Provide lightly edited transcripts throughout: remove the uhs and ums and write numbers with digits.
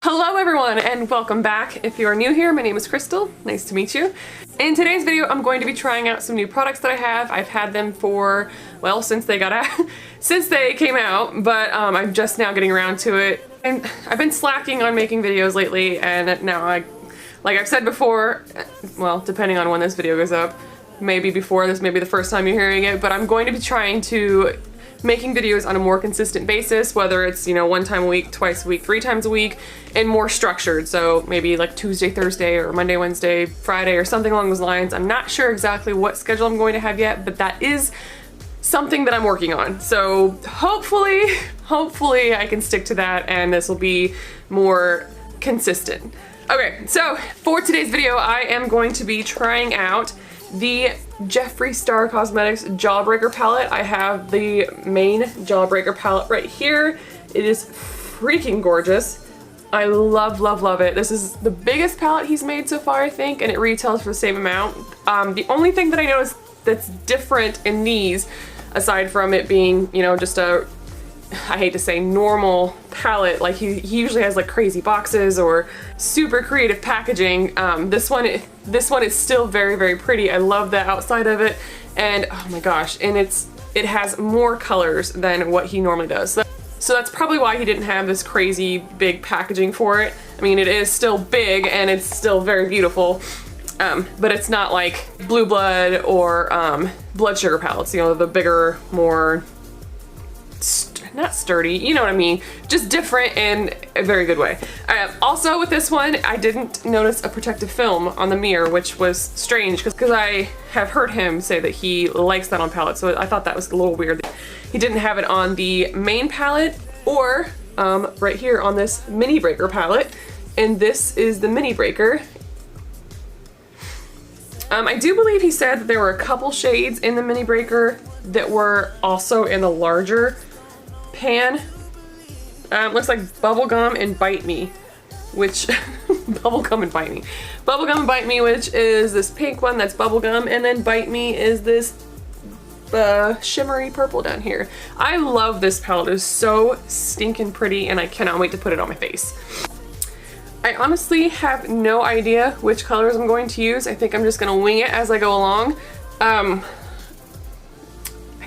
Hello everyone and welcome back. If you are new here, my name is Crystal. Nice to meet you. In today's video, I'm going to be trying out some new products that I have. I've had them for, well, since they got out, since they came out, but I'm just now getting around to it. And I've been slacking on making videos lately, and now like I've said before, well, depending on when this video goes up, maybe before this, maybe the first time you're hearing it, but I'm going to be trying to making videos on a more consistent basis, whether it's, you know, 1 time a week, twice a week, 3 times a week, and more structured. So maybe like Tuesday, Thursday, or Monday, Wednesday, Friday, or something along those lines. I'm not sure exactly what schedule I'm going to have yet, but that is something that I'm working on. So hopefully I can stick to that and this will be more consistent. Okay, so for today's video, I am going to be trying out the Jeffree Star Cosmetics Jawbreaker palette. I have the main Jawbreaker palette right here. It is freaking gorgeous. I love, love, love it. This is the biggest palette he's made so far, I think, and it retails for the same amount. The only thing that I noticed that's different in these, aside from it being, you know, just a, I hate to say normal palette, like he usually has like crazy boxes or super creative packaging. This one is still very, very pretty. I love the outside of it, and oh my gosh, and it has more colors than what he normally does. So that's probably why he didn't have this crazy big packaging for it. I mean, it is still big and it's still very beautiful, but it's not like Blue Blood or Blood Sugar palettes, you know, the bigger, more not sturdy, you know what I mean, just different in a very good way. Also with this one, I didn't notice a protective film on the mirror, which was strange because I have heard him say that he likes that on palettes, so I thought that was a little weird. He didn't have it on the main palette or right here on this mini breaker palette, and this is the mini breaker. I do believe he said that there were a couple shades in the mini breaker that were also in the larger pan. Looks like Bubblegum and Bite Me, which Bubblegum and Bite Me. Bubblegum and Bite Me, which is this pink one that's Bubblegum, and then Bite Me is this shimmery purple down here. I love this palette. It's so stinking pretty and I cannot wait to put it on my face. I honestly have no idea which colors I'm going to use. I think I'm just gonna wing it as I go along. I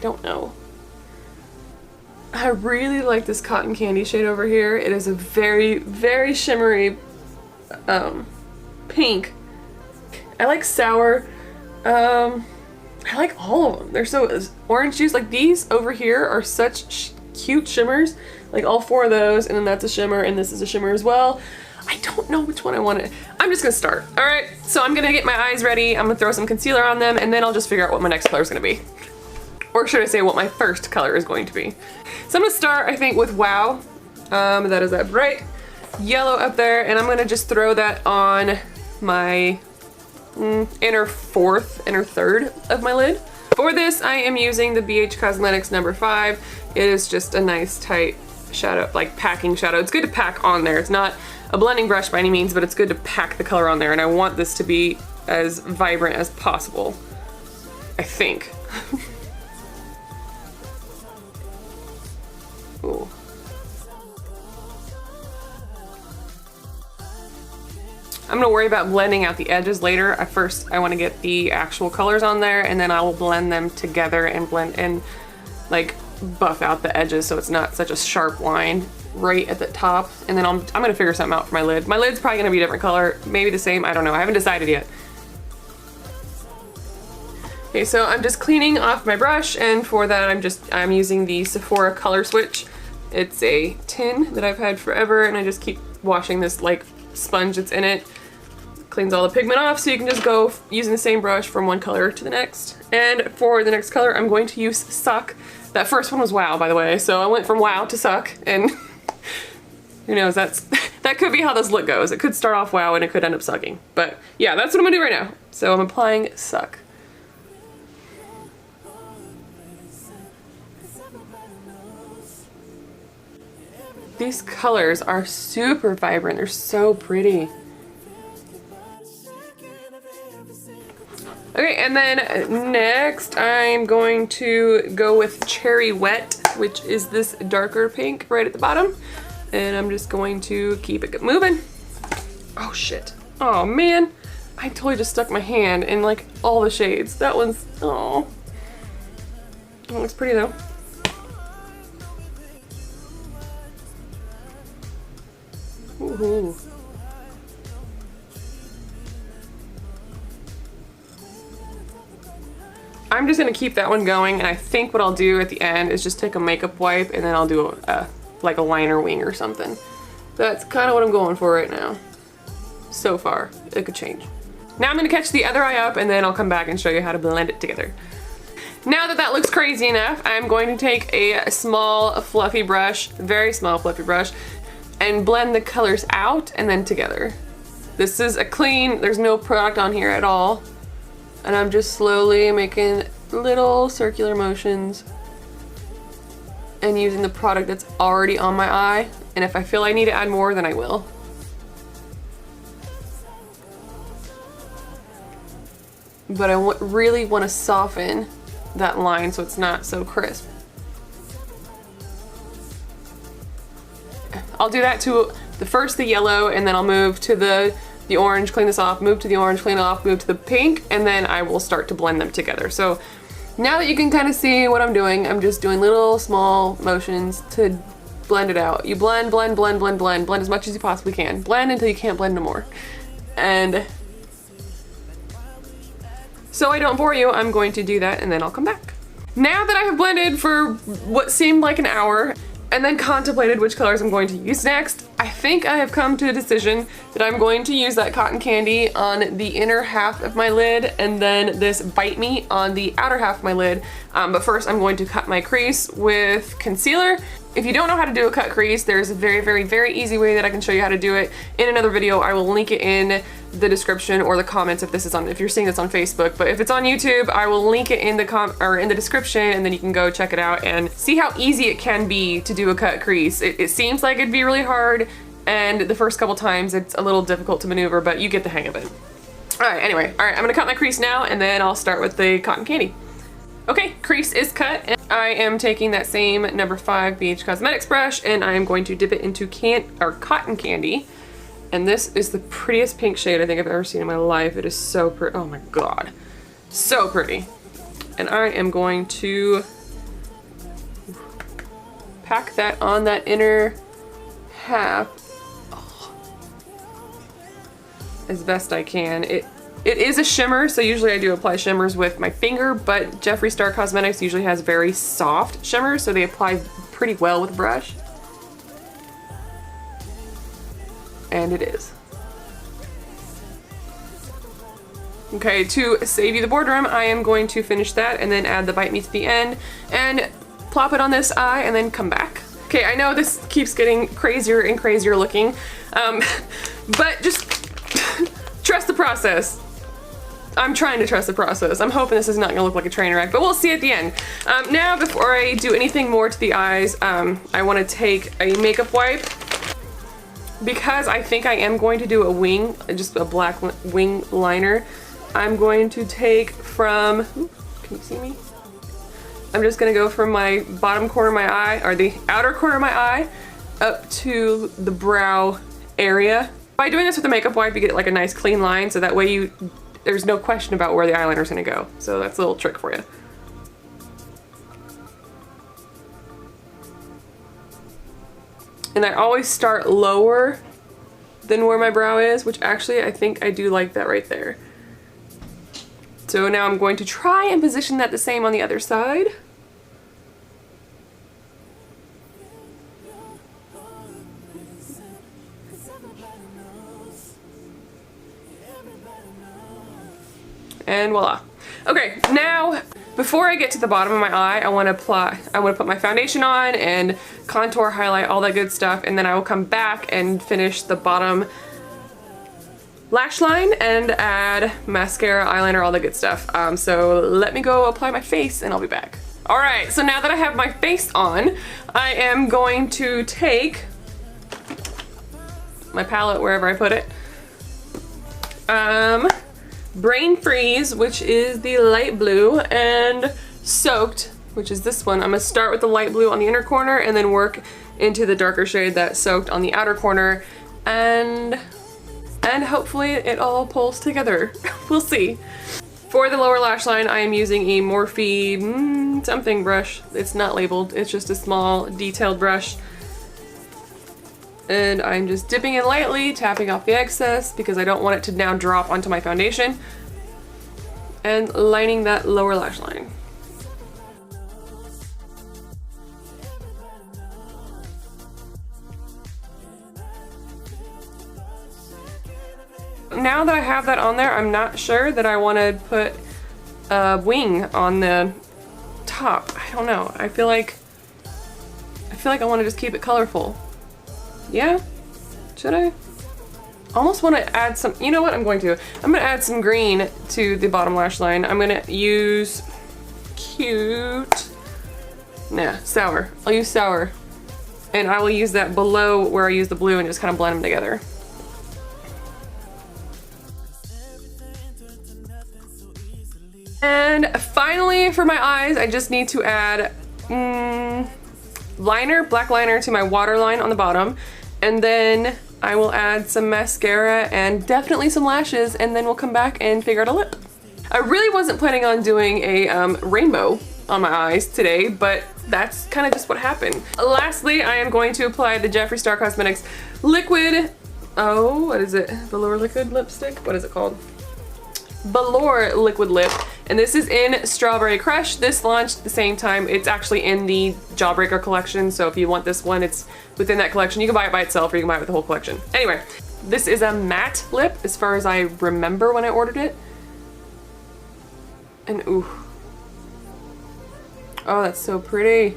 don't know. I really like this cotton candy shade over here. It is a very, very shimmery pink. I like sour. I like all of them. They're so orange juice. Like these over here are such cute shimmers. Like all 4 of those, and then that's a shimmer, and this is a shimmer as well. I don't know which one I want to. I'm just gonna start. All right, so I'm gonna get my eyes ready. I'm gonna throw some concealer on them, and then I'll just figure out what my next color is gonna be. Or should I say what my first color is going to be. So I'm gonna start, I think, with Wow. That is that bright yellow up there, and I'm gonna just throw that on my inner third of my lid. For this, I am using the BH Cosmetics number 5. It is just a nice tight shadow, like packing shadow. It's good to pack on there. It's not a blending brush by any means, but it's good to pack the color on there, and I want this to be as vibrant as possible, I think. Ooh. I'm gonna worry about blending out the edges later. At first, I want to get the actual colors on there, and then I will blend them together and blend and like buff out the edges so it's not such a sharp line right at the top. And then I'm gonna figure something out for my lid. My lid's probably gonna be a different color, maybe the same. I don't know. I haven't decided yet. Okay, so I'm just cleaning off my brush, and for that I'm using the Sephora Color Switch. It's a tin that I've had forever, and I just keep washing this like sponge that's in it. Cleans all the pigment off, so you can just go using the same brush from one color to the next. And for the next color, I'm going to use Suck. That first one was Wow, by the way, so I went from Wow to Suck, and who knows, that could be how this look goes. It could start off Wow and it could end up sucking. But yeah, that's what I'm gonna do right now. So I'm applying Suck. These colors are super vibrant. They're so pretty. Okay, and then next I'm going to go with Cherry Wet, which is this darker pink right at the bottom. And I'm just going to keep it moving. Oh shit. Oh man. I totally just stuck my hand in like all the shades. That one's, oh. It looks pretty though. Ooh. I'm just gonna keep that one going, and I think what I'll do at the end is just take a makeup wipe and then I'll do like a liner wing or something. That's kind of what I'm going for right now. So far, it could change. Now I'm gonna catch the other eye up and then I'll come back and show you how to blend it together. Now that that looks crazy enough, I'm going to take a small fluffy brush, very small fluffy brush, and blend the colors out and then together. This is a clean, there's no product on here at all. And I'm just slowly making little circular motions and using the product that's already on my eye. And if I feel I need to add more, then I will. But I really want to soften that line so it's not so crisp. I'll do that to the yellow, and then I'll move to the orange, clean this off, move to the orange, clean it off, move to the pink, and then I will start to blend them together. So now that you can kind of see what I'm doing, I'm just doing little small motions to blend it out. You blend, blend, blend, blend, blend, blend as much as you possibly can. Blend until you can't blend no more. And so I don't bore you, I'm going to do that and then I'll come back. Now that I have blended for what seemed like an hour, and then contemplated which colors I'm going to use next, I think I have come to a decision that I'm going to use that cotton candy on the inner half of my lid and then this Bite Me on the outer half of my lid. But first I'm going to cut my crease with concealer. If you don't know how to do a cut crease, there's a very, very, very easy way that I can show you how to do it in another video. I will link it in the description or the comments if you're seeing this on Facebook. But if it's on YouTube, I will link it in the description, and then you can go check it out and see how easy it can be to do a cut crease. It seems like it'd be really hard, and the first couple times it's a little difficult to maneuver, but you get the hang of it. Alright, anyway, alright, I'm gonna cut my crease now, and then I'll start with the cotton candy. Okay, crease is cut, and I am taking that same number 5 BH Cosmetics brush, and I am going to dip it into cotton candy. And this is the prettiest pink shade I think I've ever seen in my life. It is so pretty. Oh my god. So pretty. And I am going to pack that on that inner half as best I can. It is a shimmer, so usually I do apply shimmers with my finger, but Jeffree Star Cosmetics usually has very soft shimmers, so they apply pretty well with brush. And it is. Okay, to save you the boredom, I am going to finish that and then add the Bite Me to the end and plop it on this eye and then come back. Okay, I know this keeps getting crazier and crazier looking, but just trust the process. I'm trying to trust the process. I'm hoping this is not gonna look like a train wreck, but we'll see at the end. Now, before I do anything more to the eyes, I wanna take a makeup wipe. Because I think I am going to do a wing, just a black wing liner, I'm going to take from, can you see me? I'm just gonna go from my bottom corner of my eye, or the outer corner of my eye, up to the brow area. By doing this with a makeup wipe, you get like a nice clean line, so that way there's no question about where the eyeliner is gonna go. So that's a little trick for you. And I always start lower than where my brow is, which actually I think I do like that right there. So now I'm going to try and position that the same on the other side. And voila. Okay, now before I get to the bottom of my eye, I want to put my foundation on and contour, highlight, all that good stuff, and then I will come back and finish the bottom lash line and add mascara, eyeliner, all the good stuff. So let me go apply my face and I'll be back. Alright, so now that I have my face on, I am going to take my palette wherever I put it. Brain Freeze, which is the light blue, and Soaked, which is this one. I'm gonna start with the light blue on the inner corner and then work into the darker shade that soaked on the outer corner, and hopefully it all pulls together. We'll see. For the lower lash line, I am using a Morphe something brush. It's not labeled, it's just a small detailed brush. And I'm just dipping in lightly, tapping off the excess because I don't want it to now drop onto my foundation. And lining that lower lash line. Now that I have that on there, I'm not sure that I want to put a wing on the top. I don't know. I feel like I want to just keep it colorful. Yeah? Should I? Almost want to add some, you know what, I'm going to add some green to the bottom lash line. I'm going to use sour. I'll use sour. And I will use that below where I use the blue and just kind of blend them together. And finally, for my eyes, I just need to add black liner to my waterline on the bottom, and then I will add some mascara and definitely some lashes, and then we'll come back and figure out a lip. I really wasn't planning on doing a rainbow on my eyes today, but that's kind of just what happened. Lastly, I am going to apply the Jeffree Star Cosmetics liquid, what is it? Velour liquid lipstick? What is it called? Velour liquid lip, and this is in Strawberry Crush. This launched at the same time. It's actually in the Jawbreaker collection, so if you want this one, it's within that collection. You can buy it by itself or you can buy it with the whole collection. Anyway, this is a matte lip as far as I remember when I ordered it. And ooh. Oh, that's so pretty.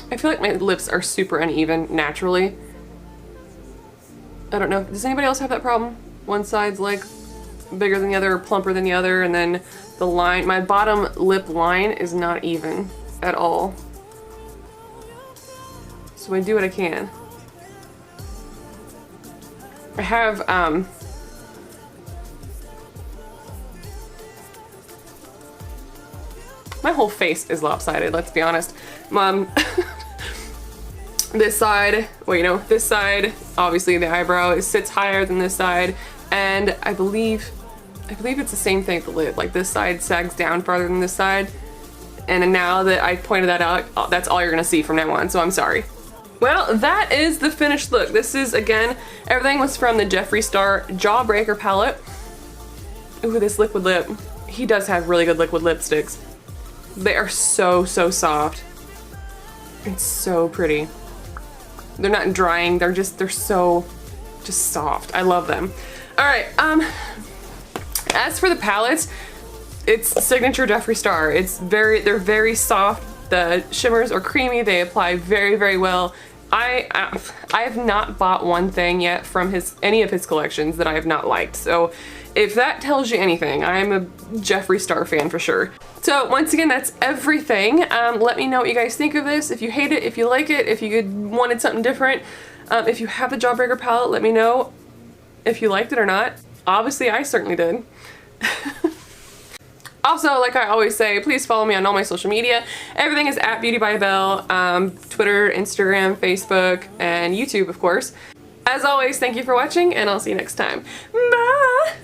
I feel like my lips are super uneven naturally. I don't know. Does anybody else have that problem? One side's like bigger than the other or plumper than the other, and then the line, my bottom lip line is not even at all. So I do what I can. I have my whole face is lopsided, let's be honest. This side, well, you know, this side, obviously the eyebrow sits higher than this side, and I believe it's the same thing with the lid. Like, this side sags down farther than this side, and now that I pointed that out, that's all you're gonna see from now on, so I'm sorry. Well, that is the finished look. This is, again, everything was from the Jeffree Star Jawbreaker palette. Ooh, this liquid lip. He does have really good liquid lipsticks. They are so, so soft. It's so pretty. They're not drying, they're so just soft. I love them. All right, as for the palettes, it's signature Jeffree Star. They're very soft. The shimmers are creamy. They apply very, very well. I have not bought one thing yet from any of his collections that I have not liked. So if that tells you anything, I'm a Jeffree Star fan for sure. So once again, that's everything. Let me know what you guys think of this. If you hate it, if you like it, if you wanted something different. If you have the Jawbreaker palette, let me know if you liked it or not. Obviously, I certainly did. Also, like I always say, please follow me on all my social media. Everything is at Beauty by Belle, Twitter, Instagram, Facebook, and YouTube, of course. As always, thank you for watching, and I'll see you next time. Bye!